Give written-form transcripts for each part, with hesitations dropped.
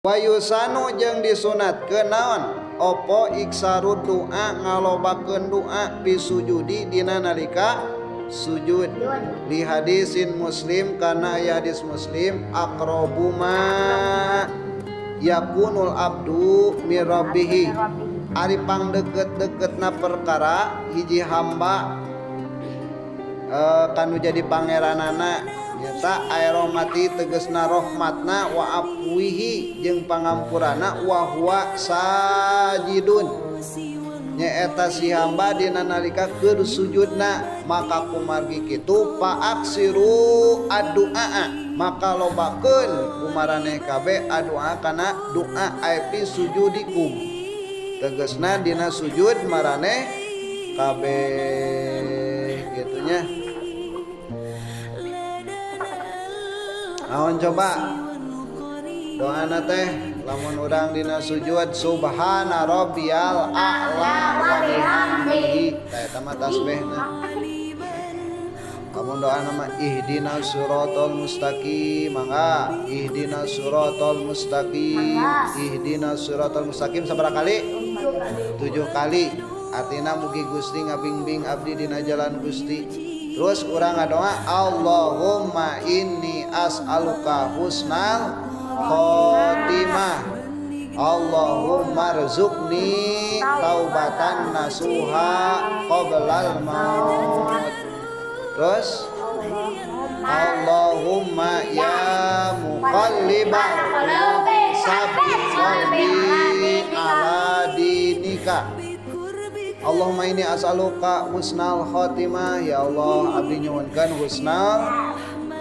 Wayusanu jeung disunatkeun naon opo iksarud doa ngalobakeun doa pisujudi dina nalika sujud li hadisin Muslim kana aya hadis Muslim aqrabu ma yakunul abdu mir rabbih ari pangdeukeut-deukeutna perkara hiji hamba kanu jadi pangeranana nyata aeromati tegesna rahmatna wa afwihi jeung pangampurana wa huwa sajidun nyaeta si hamba dina nalika keur sujudna maka kumargi kitu fa aksiru addu'a maka lobakeun kumaraneh kabeh addu'a kana doa aepi sujudikum tegesna dina sujud maraneh kabeh kitu nya. Naon coba doana teh lamun urang dina sujud subhana rabbiyal a'la wa bihamdihi eta mah tasbihna. Kamu doana mah ihdinas siratal mustaqim mangga ihdinas siratal mustaqim ihdinas siratal mustaqim sabaraha kali 7 kali artina mugi Gusti ngabimbing abdi dina jalan Gusti. Terus urang ngadoa Allahumma inni as'aluka husnal khotimah Allahumma rzuqni taubatan nasuha qoblal maut. Terus Allahumma ya muqallibal qulubi tsabbit qalbi ala dinika. Allahumma inni as'aluka husnal khotimah ya Allah abdi nyuwunkeun husnal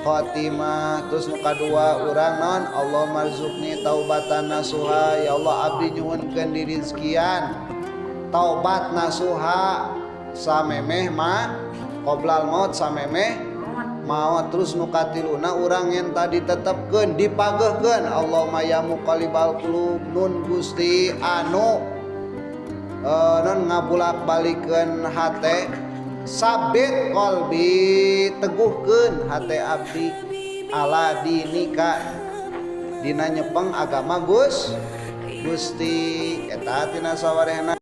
khotimah. Terus nu kadua urang naon Allahumma rzuqni taubatan nasuha ya Allah abdi nyuwunkeun dirizkian taubat nasuha samemeh mah qoblal maut samemeh maut. Terus nu katiluna urang yen tadi tetepkeun dipageuhkeun Allahumma ya muqallibal qulub nun Gusti anu non ngabulak balikeun hate sabit qalbi teguhkeun hate abdi ala dinika dina nyepeng agama Gusti eta tina sawarehna.